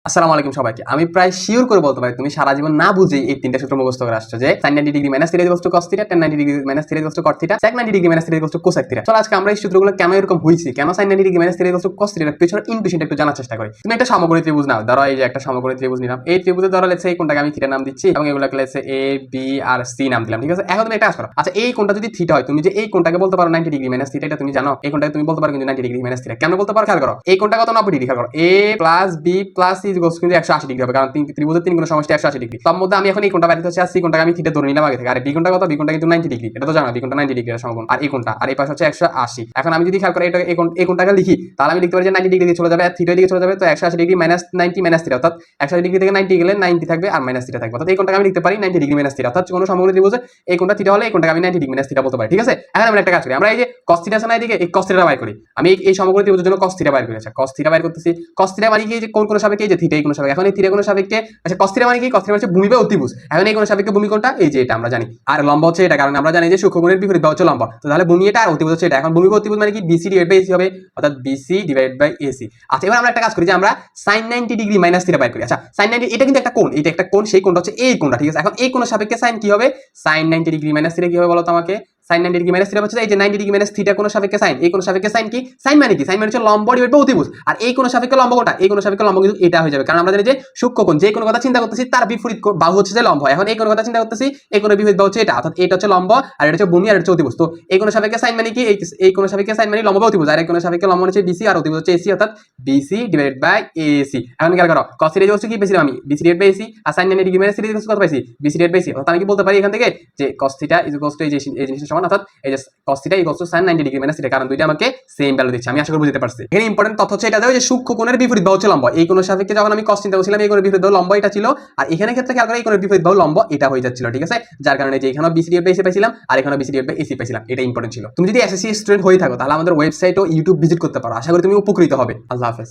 আসসালামু আলাইকুম সবাইকে। আমি প্রায় শিওর করে বলতে পারি তুমি সারা জীবন না বুঝেই এই তিনটা সূত্র মুখস্থ করে আসছো যে sin 90 degree minus theta equals to cos theta, tan 90 degree minus theta equals to cot theta, sec 90 degree minus theta equals to cosec theta. চলো আজকে আমরা এই সূত্রগুলো কেন এরকম হইছে, কেন sin 90 degree minus theta equals to cos থিটার পেছনের ইনটুইশনটা একটু জানার চেষ্টা করি। তুমি একটা সমকোণী ত্রিভুজ নাও, ধরো এই যে একটা সমকোণী ত্রিভুজ নিলাম। এই ত্রিভুজে ধরো লেটস এই কোণটাকে আমি থিটা নাম দিচ্ছি এবং এগুলোকে লেটস এ বি আর সি নাম দিলাম, ঠিক আছে। এখন তুমি একটা কাজ করো, আচ্ছা এই কোণটা যদি থিটা হয়, তুমি যে এই কোণটাকে বলতে পারো 90 ডিগ্রি মাইনাস থিটা, এটা তুমি জানো। এই কোণটাকে তুমি বলতে পারো কিন্তু 90 ডিগ্রি মাইনাস থিটা। কেন বলতে পারো খেয়াল করো, এই কোণটা কত 90 ডিগ্রি, খেয়াল করো a plus b plus c equals কিন্তু 180 ডিগ্রি হবে, কারণ ত্রিভুজের তিন কোণের সমষ্টি 180 ডিগ্রি। তার মধ্যে আমি এখন এই কোণটা বাইরে হচ্ছে আর সি কোণটাকে আমি থিটা ধরে নিলাম আগে থেকে। আর বি কোণটা কত, বি কোণটা কিন্তু 90 ডিগ্রি, এটা তো জানো বি কোণটা 90 ডিগ্রি এর সমকোণ। আর এই কোণটা আর এই পাশে হচ্ছে 180। এখন আমি যদি খেয়াল করি এটা এই কোণটাকে লিখি, তাহলে আমি লিখতে পারি যে 90 ডিগ্রি দিকে চলে যাবে আর থিটা দিকে চলে যাবে, তো 180 ডিগ্রি মাইনাস 90 মাইনাস থিটা, অর্থাৎ 180 ডিগ্রি থেকে 90 গেলে 90 থাকবে আর মাইনাস থিটা থাকবে, অর্থাৎ এই কোণটাকে আমি লিখতে পারি 90 ডিগ্রি মাইনাস থিটা। অর্থাৎ কোনো সমকোণী ত্রিভুজে এই কোণটা থিটা হলে এই কোণটাকে আমি 90 ডিগ্রি মাইনাস থিটা বলতে পারি, ঠিক আছে। এখন আমরা একটা কাজ করি, আমরা এই যে cos থিটা আছে না, এদিকে এই cos থিটা বাইর করি। আমি এই সমকোণী ত্রিভুজের জন্য cos থিটা বাইর করি। আচ্ছা cos থিটা বাইর করতেছি, cos থিটা মানে কি, যে কোন সাপেক্ষে, এই যে থিটা এই কোণ সাপেক্ষে। এখন এই থিটা কোণ সাপেক্ষে, আচ্ছা cos থিটা মানে কি, cos থিটা মানে ভূমি বা অতিভুজ। এখন এই কোণ সাপেক্ষে ভূমি কোণটা এই যে এটা আমরা জানি, আর লম্ব হচ্ছে এটা, কারণ আমরা জানি যে সূক্ষ্মকোণের বিপরীত বাহু হচ্ছে লম্ব। তো তাহলে ভূমি এটা আর অতিভুজ হচ্ছে এটা। এখন ভূমি বা অতিভুজ মানে কি, BC ডিভাইড বাই AC হবে, অর্থাৎ BC ডিভাইড বাই AC। আচ্ছা এবার আমরা একটা কাজ করি যে আমরা sin 90 ডিগ্রি মাইনাস থিটা বাইর করি। আচ্ছা sin 90 এটা কিন্তু একটা কোণ, এটা একটা কোণ, সেই কোণটা হচ্ছে এই কোণটা, ঠিক আছে। এখন এই কোণের সাপেক্ষে sin কি হবে, sin 90 ডিগ্রি মাইনাস থিটা কি হবে বলো তো আমাকে। sin 90 ডিগ্রি মাইনাস থিটা হচ্ছে এই যে 90 ডিগ্রি মাইনাস থিটা কোণের সাপেক্ষে sin, এই কোণের সাপেক্ষে sin কি, sin মানে কি, sin মানে হচ্ছে লম্ব ডিভাইড বাই অতিভুজ। আর এই কোণের সাপেক্ষে লম্ব কোণটা, এই কোণের সাপেক্ষে লম্ব কিন্তু এটা হয়ে যাবে, কারণ আমরা জানি যে সূক্ষ্মকোণ, যে কোনো কথা চিন্তা করতেছি তার বিপরীত বাহু হচ্ছে যে লম্ব। এখন এই কোণের কথা চিন্তা করতেছি, এই কোণের বিপরীত বাহু হচ্ছে এটা, অর্থাৎ এটা হচ্ছে লম্ব আর এটা হচ্ছে ভূমি আর এটা হচ্ছে অতিভুজ। তো এই কোণের সাপেক্ষে sin মানে কি, এই কোণের সাপেক্ষে sin মানে লম্ব বা অতিভুজ, আর এই কোণের সাপেক্ষে লম্ব হচ্ছে BC আর অতিভুজ হচ্ছে AC, অর্থাৎ BC ডিভাইড বাই AC। এখন খেয়াল করো cos থিটা হচ্ছে কি পেয়েছিলাম আমি, BC ডিভাইড বাই AC, আর sin 90 ডিগ্রি মাইনাস থিটা কত পাইছি, BC ডিভাইড বাই AC। অর্থাৎ আমি কি বলতে পারি এখান থেকে যে cos theta is equals to এই জিনিসের সমান, অর্থাৎ এই যে cos theta equals to sin 90 degree minus theta, কারণ দুইটা আমাকে সেম ভ্যালু দিচ্ছে। আমি আশা করি বুঝতে পারছি। এখানে ইম্পর্টেন্ট তথ্য হচ্ছে এটা যে সূক্ষ্মকোণের বিপরীত বাহু হচ্ছে লম্ব। এই কোণের সাপেক্ষে যখন আমি cos চিন্তা করছিলাম, এই কোণের বিপরীত বাহু লম্ব এটা ছিল, আর এখানে ক্ষেত্রে খেয়াল করে এই কোণের বিপরীত বাহু লম্ব এটা হয়ে যাচ্ছিল, ঠিক আছে। যার কারণে যে এখানে BC ডিভাইড বাই AC পাইছিলাম আর এখানে BC ডিভাইড বাই AC পাইছিলাম, এটা ইম্পর্টেন্ট ছিল। তুমি যদি SSC স্টুডেন্ট হয়ে থাকো তাহলে আমাদের ওয়েবসাইট ও ইউটিউব ভিজিট করতে পারো। আশা করি তুমি উপকৃত হবে। আল্লাহ হাফেজ।